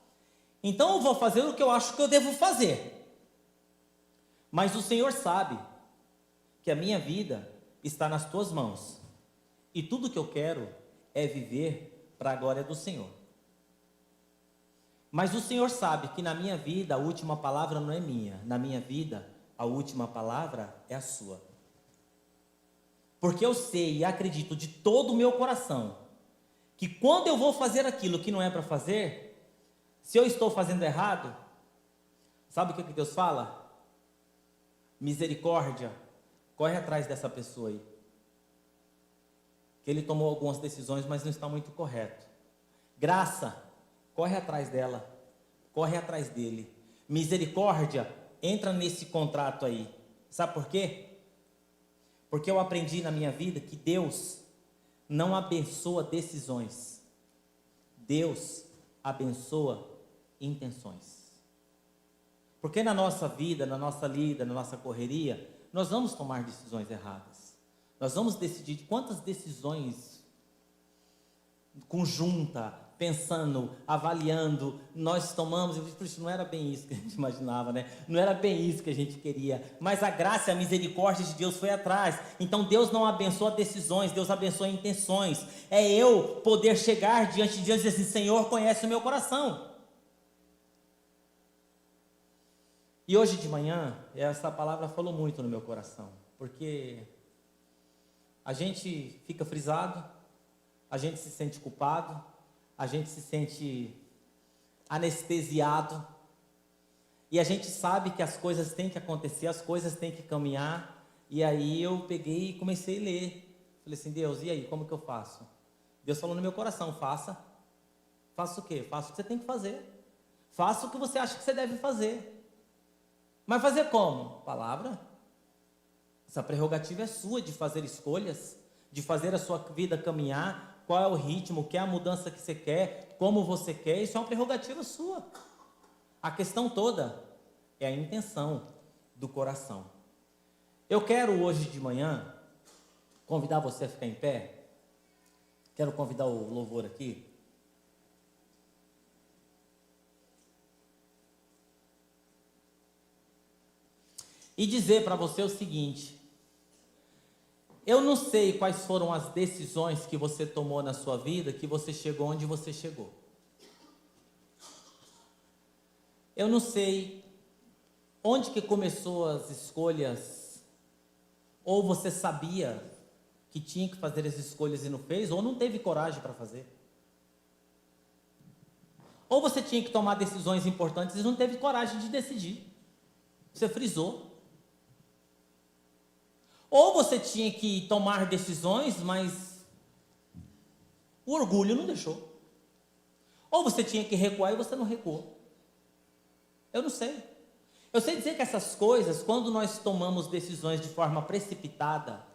Então eu vou fazer o que eu acho que eu devo fazer. Mas o Senhor sabe que a minha vida está nas tuas mãos. E tudo que eu quero é viver para a glória do Senhor. Mas o Senhor sabe que na minha vida a última palavra não é minha. Na minha vida a última palavra é a sua. Porque eu sei e acredito de todo o meu coração que quando eu vou fazer aquilo que não é para fazer, se eu estou fazendo errado, sabe o que Deus fala? Misericórdia, corre atrás dessa pessoa aí. Que ele tomou algumas decisões, mas não está muito correto. Graça, corre atrás dela, corre atrás dele. Misericórdia, entra nesse contrato aí. Sabe por quê? Porque eu aprendi na minha vida que Deus não abençoa decisões. Deus abençoa intenções. Porque na nossa vida, na nossa lida, na nossa correria, nós vamos tomar decisões erradas. Nós vamos decidir quantas decisões conjunta, pensando, avaliando, nós tomamos, isso não era bem isso que a gente imaginava, né? Não era bem isso que a gente queria, mas a graça e a misericórdia de Deus foi atrás. Então Deus não abençoa decisões, Deus abençoa intenções. É eu poder chegar diante de Deus e dizer assim, Senhor, conhece o meu coração. E hoje de manhã, essa palavra falou muito no meu coração, porque a gente fica frisado, a gente se sente culpado, a gente se sente anestesiado, e a gente sabe que as coisas têm que acontecer, as coisas têm que caminhar, e aí eu peguei e comecei a ler, falei assim, Deus, e aí, como que eu faço? Deus falou no meu coração, faça o quê? Faça o que você tem que fazer, faça o que você acha que você deve fazer, mas fazer como? Palavra. Essa prerrogativa é sua de fazer escolhas, de fazer a sua vida caminhar, qual é o ritmo, qual é a mudança que você quer, como você quer, isso é uma prerrogativa sua. A questão toda é a intenção do coração. Eu quero hoje de manhã convidar você a ficar em pé, quero convidar o louvor aqui. E dizer para você o seguinte, eu não sei quais foram as decisões que você tomou na sua vida, que você chegou onde você chegou. Eu não sei onde que começou as escolhas, ou você sabia que tinha que fazer as escolhas e não fez, ou não teve coragem para fazer. Ou você tinha que tomar decisões importantes e não teve coragem de decidir. Você frisou. Ou você tinha que tomar decisões, mas o orgulho não deixou. Ou você tinha que recuar e você não recuou. Eu não sei. Eu sei dizer que essas coisas, quando nós tomamos decisões de forma precipitada,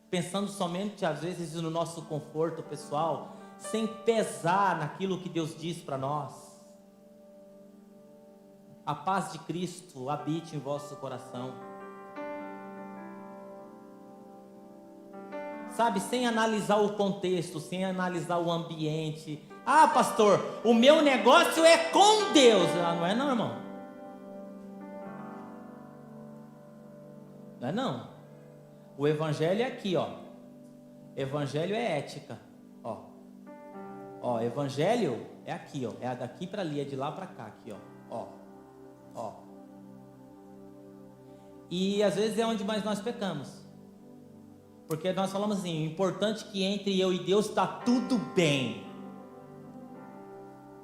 pensando somente às vezes no nosso conforto pessoal, sem pesar naquilo que Deus diz para nós. A paz de Cristo habite em vosso coração. Sabe, sem analisar o contexto, sem analisar o ambiente. Ah, pastor, o meu negócio é com Deus. Ah, não é não, irmão. Não é não. O evangelho é aqui, ó. Evangelho é ética, ó. Ó, evangelho é aqui, ó. É daqui para ali, é de lá para cá, aqui, ó. Ó. E às vezes é onde mais nós pecamos. Porque nós falamos assim, o importante é que entre eu e Deus está tudo bem.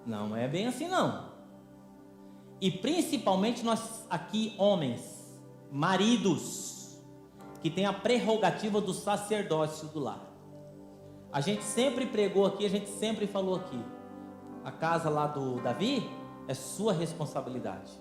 Não é bem assim não. E principalmente nós aqui, homens, maridos, que tem a prerrogativa do sacerdócio do lar. A gente sempre pregou aqui, a gente sempre falou aqui. A casa lá do Davi é sua responsabilidade,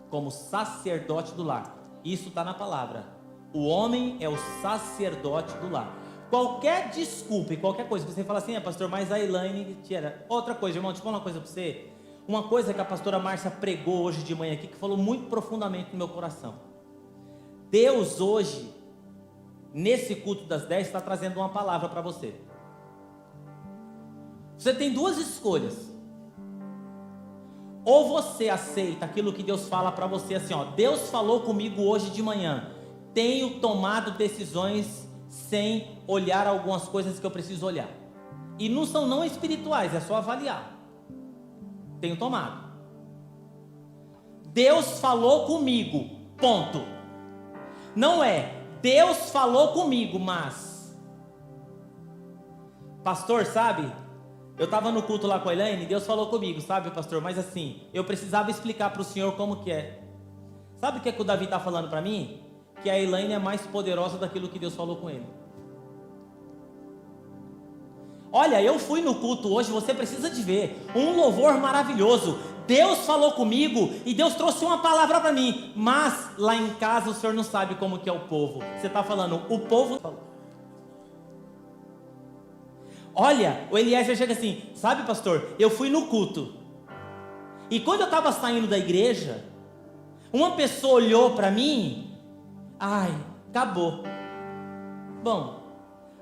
como sacerdote do lar. Isso está na palavra. O homem é o sacerdote do lar. Qualquer desculpa e qualquer coisa que você fala assim, pastor, mas a Elaine tira. Outra coisa, irmão, deixa eu falar uma coisa para você. Uma coisa que a pastora Márcia pregou hoje de manhã aqui, que falou muito profundamente no meu coração. Deus hoje, nesse culto das 10, está trazendo uma palavra para você. Você tem duas escolhas. Ou você aceita aquilo que Deus fala para você assim, ó, Deus falou comigo hoje de manhã. Tenho tomado decisões sem olhar algumas coisas que eu preciso olhar. E não são não espirituais, é só avaliar. Tenho tomado. Deus falou comigo, ponto. Não é, Deus falou comigo, mas... Pastor, sabe? Eu estava no culto lá com a Elaine, Deus falou comigo, sabe, pastor? Mas assim, eu precisava explicar para o senhor como que é. Sabe o que o Davi está falando para mim? Que a Elaine é mais poderosa daquilo que Deus falou com ele. Olha, eu fui no culto hoje, você precisa de ver, um louvor maravilhoso. Deus falou comigo e Deus trouxe uma palavra para mim, mas lá em casa o senhor não sabe como que é o povo. Você está falando, o povo... Olha, o Eliezer chega assim, sabe, pastor, eu fui no culto, e quando eu estava saindo da igreja, uma pessoa olhou para mim... Ai, acabou. Bom,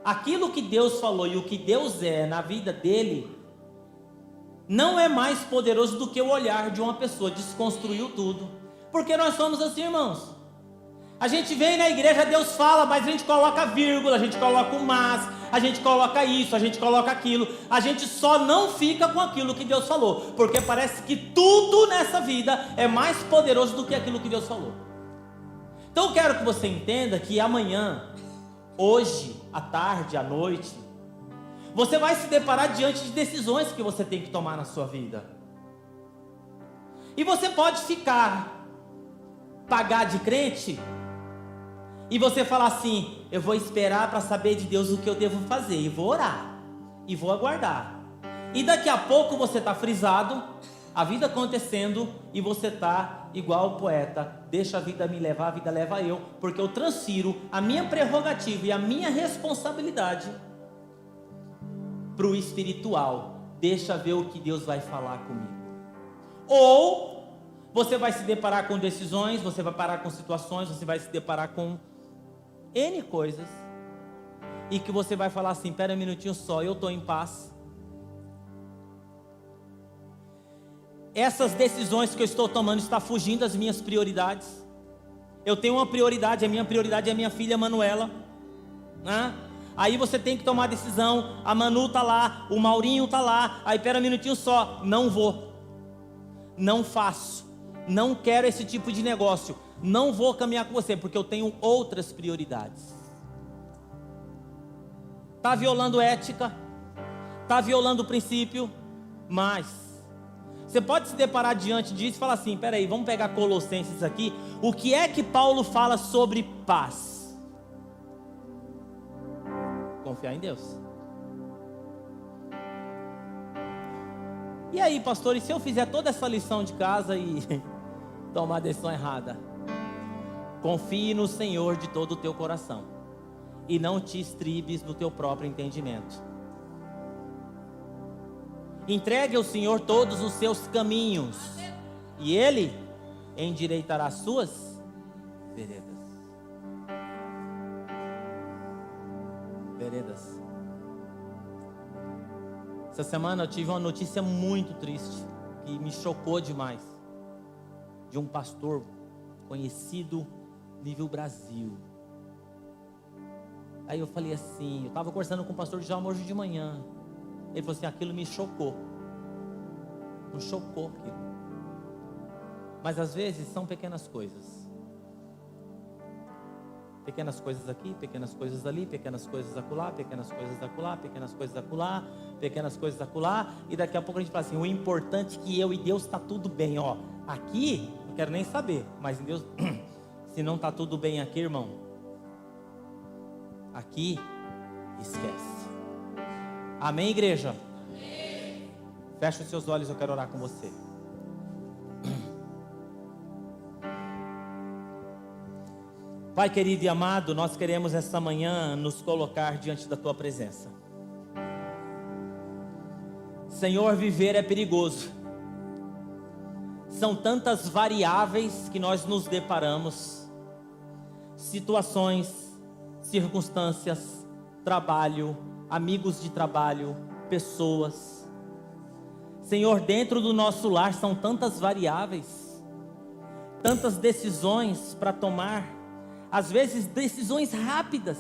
aquilo que Deus falou e o que Deus é na vida dele não é mais poderoso do que o olhar de uma pessoa. Desconstruiu tudo. Porque nós somos assim, irmãos. A gente vem na igreja, Deus fala, mas a gente coloca vírgula, a gente coloca um mas, a gente coloca isso, a gente coloca aquilo. A gente só não fica com aquilo que Deus falou, porque parece que tudo nessa vida é mais poderoso do que aquilo que Deus falou. Então eu quero que você entenda que amanhã, hoje, à tarde, à noite, você vai se deparar diante de decisões que você tem que tomar na sua vida. E você pode pagar de crente, e você falar assim, eu vou esperar para saber de Deus o que eu devo fazer, e vou orar, e vou aguardar. E daqui a pouco você está frisado, a vida acontecendo, e você está igual o poeta, deixa a vida me levar, a vida leva eu, porque eu transfiro a minha prerrogativa e a minha responsabilidade para o espiritual. Deixa ver o que Deus vai falar comigo. Ou você vai se deparar com decisões, você vai parar com situações, você vai se deparar com N coisas, e que você vai falar assim, espera um minutinho só, eu estou em paz. Essas decisões que eu estou tomando estão fugindo das minhas prioridades. Eu tenho uma prioridade, a minha prioridade é a minha filha Manuela. Aí você tem que tomar a decisão, a Manu está lá, o Maurinho está lá, aí espera um minutinho só, não vou, não faço, não quero esse tipo de negócio, não vou caminhar com você, porque eu tenho outras prioridades. Está violando ética, está violando o princípio, mas... Você pode se deparar diante disso e falar assim, peraí, vamos pegar Colossenses aqui. O que é que Paulo fala sobre paz? Confiar em Deus. E aí, pastor, e se eu fizer toda essa lição de casa e tomar a decisão errada? Confie no Senhor de todo o teu coração. e não te estribes no teu próprio entendimento. Entregue ao Senhor todos os seus caminhos, e Ele endireitará as suas veredas. Veredas. Essa semana eu tive uma notícia muito triste, que me chocou demais, de um pastor conhecido nível Brasil. Aí eu falei assim, eu estava conversando com o pastor Djalma hoje de manhã. Ele falou assim, aquilo me chocou. Me chocou aquilo. Mas às vezes são pequenas coisas. Pequenas coisas aqui, pequenas coisas ali, pequenas coisas acolá, pequenas coisas acolá, pequenas coisas acolá, pequenas coisas acolá. E daqui a pouco a gente fala assim, o importante é que eu e Deus está tudo bem. Ó, aqui, não quero nem saber, mas em Deus, se não está tudo bem aqui, irmão, aqui, esquece. Amém, igreja? Amém. Fecha os seus olhos, eu quero orar com você. Pai querido e amado, nós queremos esta manhã nos colocar diante da Tua presença. Senhor, viver é perigoso. São tantas variáveis que nós nos deparamos. Situações, circunstâncias, trabalho, amigos de trabalho, pessoas. Senhor, dentro do nosso lar são tantas variáveis, tantas decisões para tomar. Às vezes decisões rápidas.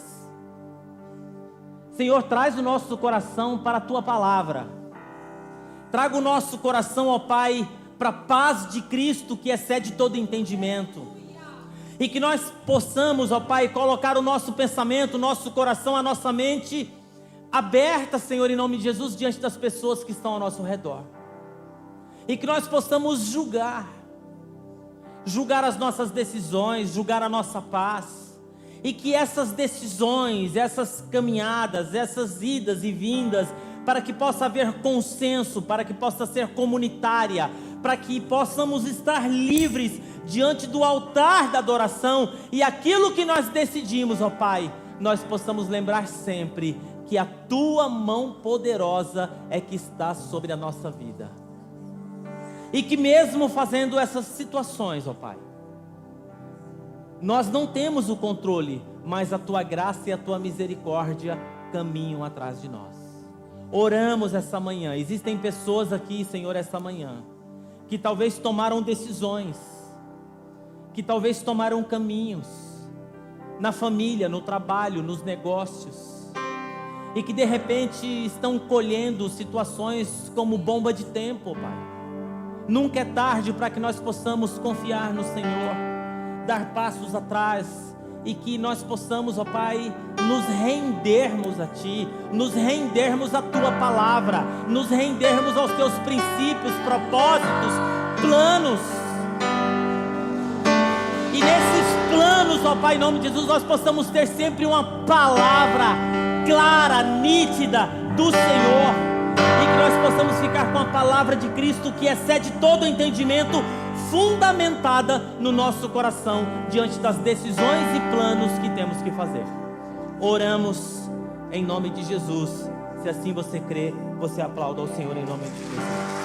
Senhor, traz o nosso coração para a Tua palavra. Traga o nosso coração, ó Pai, para a paz de Cristo que excede todo entendimento. E que nós possamos, ó Pai, colocar o nosso pensamento, o nosso coração, a nossa mente aberta, Senhor, em nome de Jesus, diante das pessoas que estão ao nosso redor. E que nós possamos julgar as nossas decisões, julgar a nossa paz, e que essas decisões, essas caminhadas, essas idas e vindas, para que possa haver consenso, para que possa ser comunitária, para que possamos estar livres diante do altar da adoração, e aquilo que nós decidimos, ó Pai, nós possamos lembrar sempre que a Tua mão poderosa é que está sobre a nossa vida. E que mesmo fazendo essas situações, ó Pai, nós não temos o controle, mas a Tua graça e a Tua misericórdia caminham atrás de nós. Oramos essa manhã. Existem pessoas aqui, Senhor, essa manhã, que talvez tomaram decisões, que talvez tomaram caminhos, na família, no trabalho, nos negócios, e que de repente estão colhendo situações como bomba de tempo, ó Pai. Nunca é tarde para que nós possamos confiar no Senhor, dar passos atrás, e que nós possamos, ó Pai, nos rendermos a Ti, nos rendermos à Tua palavra, nos rendermos aos Teus princípios, propósitos, planos. E nesses planos, ó Pai, em nome de Jesus, nós possamos ter sempre uma palavra clara, nítida do Senhor. E que nós possamos ficar com a palavra de Cristo que excede todo o entendimento, fundamentada no nosso coração, diante das decisões e planos que temos que fazer. Oramos em nome de Jesus. Se assim você crê, você aplauda ao Senhor em nome de Jesus.